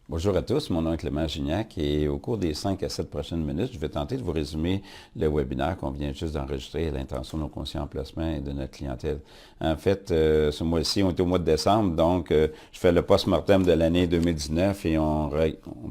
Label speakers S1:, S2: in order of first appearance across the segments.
S1: Bonjour à tous, mon nom est Clément Gignac et au cours des 5 à 7 prochaines minutes, je vais tenter de vous résumer le webinaire qu'on vient juste d'enregistrer à l'intention de nos conseillers en placement et de notre clientèle. En fait, ce mois-ci, on est au mois de décembre, donc je fais le post-mortem de l'année 2019 et on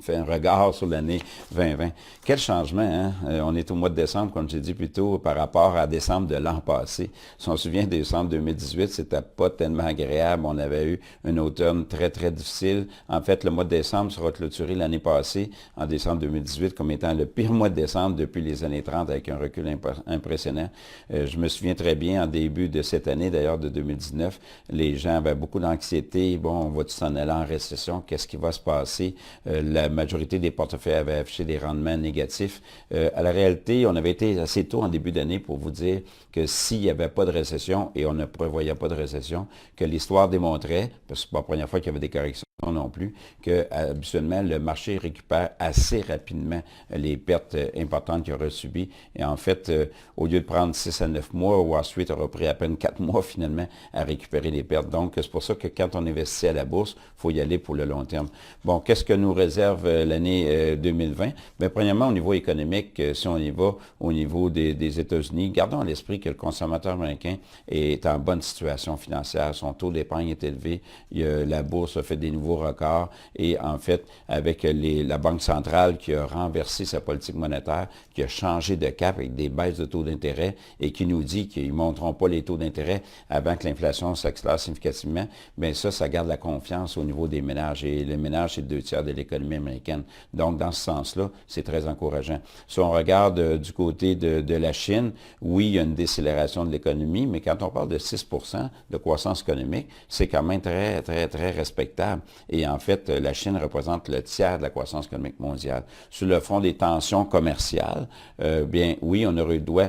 S1: fait un regard sur l'année 2020. Quel changement, hein? On est au mois de décembre, comme j'ai dit plus tôt, par rapport à décembre de l'an passé. Si on se souvient, décembre 2018, c'était pas tellement agréable. On avait eu un automne très, très difficile. En fait, le mois de décembre sera clôturé l'année passée, en décembre 2018, comme étant le pire mois de décembre depuis les années 30, avec un recul impressionnant. Je me souviens très bien, en début de cette année, d'ailleurs de 2019, les gens avaient beaucoup d'anxiété. Bon, on va-tu s'en aller en récession? Qu'est-ce qui va se passer? La majorité des portefeuilles avaient affiché des rendements négatifs. À la réalité, on avait été assez tôt en début d'année pour vous dire que s'il n'y avait pas de récession, et on ne prévoyait pas de récession, que l'histoire démontrait, parce que ce n'est pas la première fois qu'il y avait des corrections non plus, que habituellement le marché récupère assez rapidement les pertes importantes qu'il aurait subies. Et en fait, au lieu de prendre 6 à 9 mois, Wall Street aura pris à peine 4 mois finalement à récupérer les pertes. Donc, c'est pour ça que quand on investit à la bourse, il faut y aller pour le long terme. Bon, qu'est-ce que nous réserve l'année 2020? Bien, premièrement, au niveau économique, si on y va au niveau des États-Unis, gardons à l'esprit que le consommateur américain est en bonne situation financière. Son taux d'épargne est élevé. La bourse a fait des nouveaux records et en fait, avec la Banque centrale qui a renversé sa politique monétaire, qui a changé de cap avec des baisses de taux d'intérêt et qui nous dit qu'ils ne monteront pas les taux d'intérêt avant que l'inflation s'accélère significativement, bien ça garde la confiance au niveau des ménages. Et les ménages, c'est 2 tiers de l'économie américaine. Donc, dans ce sens-là, c'est très encourageant. Si on regarde du côté de la Chine, oui, il y a une décélération de l'économie, mais quand on parle de 6 de croissance économique, c'est quand même très, très, très respectable. Et en fait, la Chine représente le tiers de la croissance économique mondiale. Sur le front des tensions commerciales, bien oui, on aurait eu droit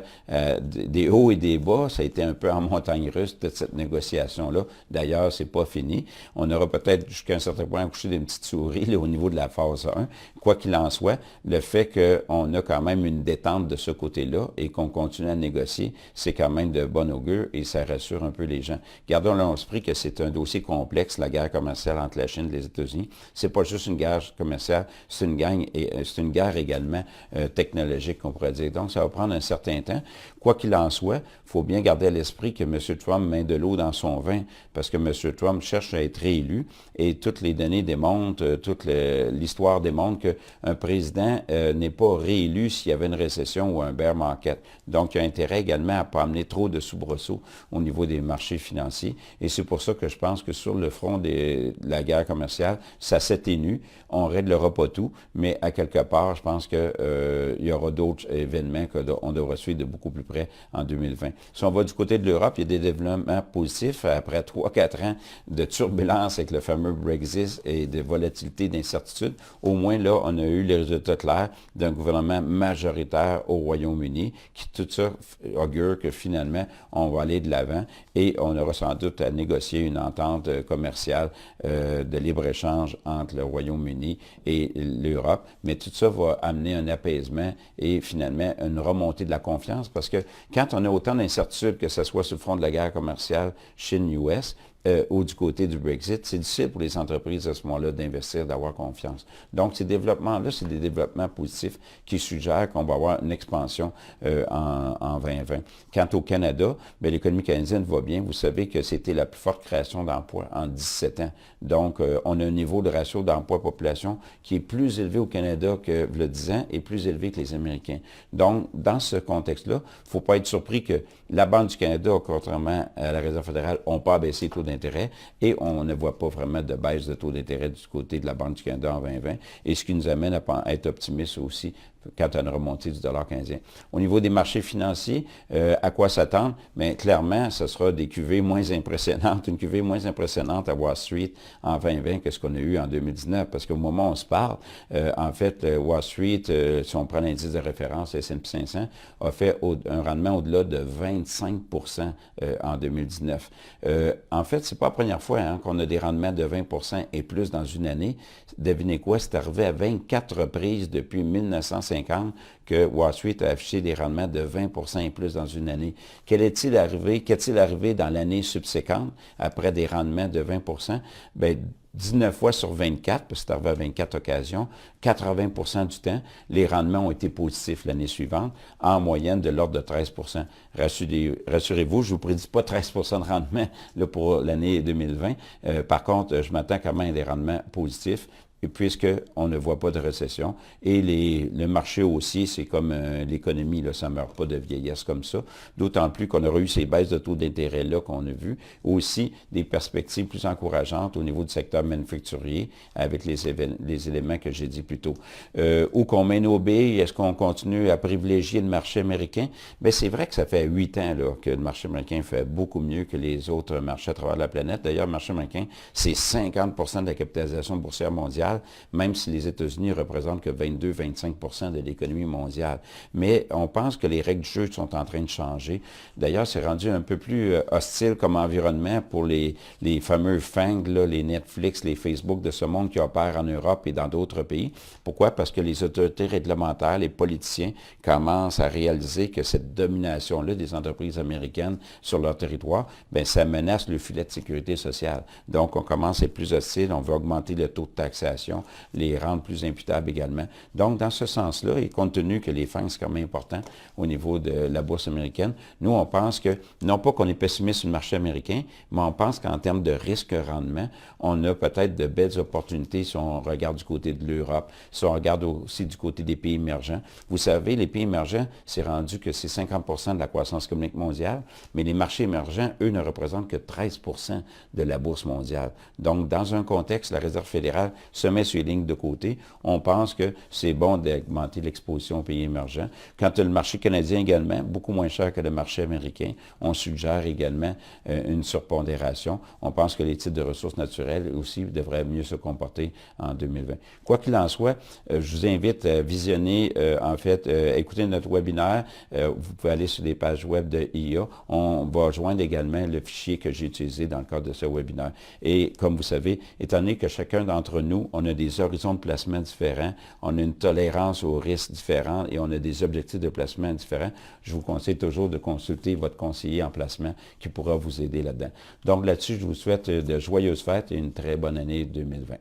S1: des hauts et des bas. Ça a été un peu en montagne russe, toute cette négociation-là. D'ailleurs, c'est pas fini. On aura peut-être jusqu'à un certain point accouché des petites souris là, au niveau de la phase 1. Quoi qu'il en soit, le fait qu'on a quand même une détente de ce côté-là et qu'on continue à négocier, c'est quand même de bon augure et ça rassure un peu les gens. Gardons à l'esprit que c'est un dossier complexe, la guerre commerciale entre la Chine et les États-Unis. C'est pas juste une guerre commerciale, c'est une guerre également technologique, qu'on pourrait dire. Donc, ça va prendre un certain temps. Quoi qu'il en soit, il faut bien garder à l'esprit que M. Trump met de l'eau dans son vin parce que M. Trump cherche à être réélu et toutes les données démontrent, toute l'histoire démontre qu'un président n'est pas réélu s'il y avait une récession ou un bear market. Donc, il y a intérêt également à ne pas amener trop de soubresauts au niveau des marchés financiers. Et c'est pour ça que je pense que sur le front de la guerre commerciale, ça s'atténue. On ne réglera pas tout, mais à quelque part, je pense qu'il y aura d'autres événements qu'on devra suivre de beaucoup plus près en 2020. Si on va du côté de l'Europe, il y a des développements positifs après 3-4 ans de turbulence avec le fameux Brexit et de volatilité, d'incertitude. Au moins, là, on a eu les résultats clairs d'un gouvernement majoritaire au Royaume-Uni qui, tout ça, augure que finalement, on va aller de l'avant et on aura sans doute à négocier une entente commerciale de libre-échange entre le Royaume-Uni et l'Europe. Mais tout ça va amener un apaisement et finalement une remontée de la confiance parce que quand on a autant d'incertitudes, que ce soit sur le front de la guerre commerciale Chine-US, ou du côté du Brexit, c'est difficile pour les entreprises à ce moment-là d'investir, d'avoir confiance. Donc, ces développements-là, c'est des développements positifs qui suggèrent qu'on va avoir une expansion en 2020. Quant au Canada, bien, l'économie canadienne va bien. Vous savez que c'était la plus forte création d'emplois en 17 ans. Donc, on a un niveau de ratio d'emploi-population qui est plus élevé au Canada que le 10 ans et plus élevé que les Américains. Donc, dans ce contexte-là, il ne faut pas être surpris que la Banque du Canada, contrairement à la Réserve fédérale, n'ont pas abaissé les taux d'intérêt et on ne voit pas vraiment de baisse de taux d'intérêt du côté de la Banque du Canada en 2020 et ce qui nous amène à être optimiste aussi quant à une remontée du dollar canadien. Au niveau des marchés financiers, à quoi s'attendre? Bien, clairement, ce sera des cuvées moins impressionnantes, une cuvée moins impressionnante à Wall Street en 2020 que ce qu'on a eu en 2019, parce qu'au moment où on se parle, en fait, Wall Street, si on prend l'indice de référence S&P 500, a fait un rendement au-delà de 25 en 2019. En fait, c'est pas la première fois qu'on a des rendements de 20 et plus dans une année. Devinez quoi? C'est arrivé à 24 reprises depuis 1950 que Wall Street a affiché des rendements de 20 et plus dans une année. Qu'est-il arrivé dans l'année subséquente, après des rendements de 20 Bien, 19 fois sur 24, parce que c'est arrivé à 24 occasions, 80% du temps, les rendements ont été positifs l'année suivante, en moyenne de l'ordre de 13 Rassurez-vous, je ne vous prédis pas 13 de rendement là, pour l'année 2020. Par contre, je m'attends quand même à des rendements positifs, puisqu'on ne voit pas de récession. Et le marché haussier, c'est comme l'économie, là, ça ne meurt pas de vieillesse comme ça. D'autant plus qu'on aurait eu ces baisses de taux d'intérêt-là qu'on a vues. Aussi, des perspectives plus encourageantes au niveau du secteur manufacturier, avec les éléments que j'ai dit plus tôt. Où qu'on mène au B, est-ce qu'on continue à privilégier le marché américain? Bien, c'est vrai que ça fait 8 ans là, que le marché américain fait beaucoup mieux que les autres marchés à travers la planète. D'ailleurs, le marché américain, c'est 50 de la capitalisation boursière mondiale, même si les États-Unis représentent que 22-25 de l'économie mondiale. Mais on pense que les règles du jeu sont en train de changer. D'ailleurs, c'est rendu un peu plus hostile comme environnement pour les fameux FANG, là, les Netflix, les Facebook de ce monde qui opèrent en Europe et dans d'autres pays. Pourquoi? Parce que les autorités réglementaires, les politiciens commencent à réaliser que cette domination-là des entreprises américaines sur leur territoire, bien, ça menace le filet de sécurité sociale. Donc, on commence à être plus hostile, on veut augmenter le taux de taxation, les rendre plus imputables également. Donc, dans ce sens-là, et compte tenu que les FANG, c'est quand même important au niveau de la bourse américaine, nous, on pense que, non pas qu'on est pessimiste sur le marché américain, mais on pense qu'en termes de risque-rendement, on a peut-être de belles opportunités si on regarde du côté de l'Europe, si on regarde aussi du côté des pays émergents. Vous savez, les pays émergents, c'est rendu que c'est 50 de la croissance économique mondiale, mais les marchés émergents, eux, ne représentent que 13 de la bourse mondiale. Donc, dans un contexte, la Réserve fédérale se met sur les lignes de côté. On pense que c'est bon d'augmenter l'exposition aux pays émergents. Quant au marché canadien également, beaucoup moins cher que le marché américain, on suggère également une surpondération. On pense que les titres de ressources naturelles aussi devraient mieux se comporter en 2020. Quoi qu'il en soit, je vous invite à visionner, à écouter notre webinaire. Vous pouvez aller sur les pages web de IA. On va joindre également le fichier que j'ai utilisé dans le cadre de ce webinaire. Et comme vous savez, étant donné que chacun d'entre nous, on a des horizons de placement différents, on a une tolérance aux risques différents et on a des objectifs de placement différents. Je vous conseille toujours de consulter votre conseiller en placement qui pourra vous aider là-dedans. Donc là-dessus, je vous souhaite de joyeuses fêtes et une très bonne année 2020.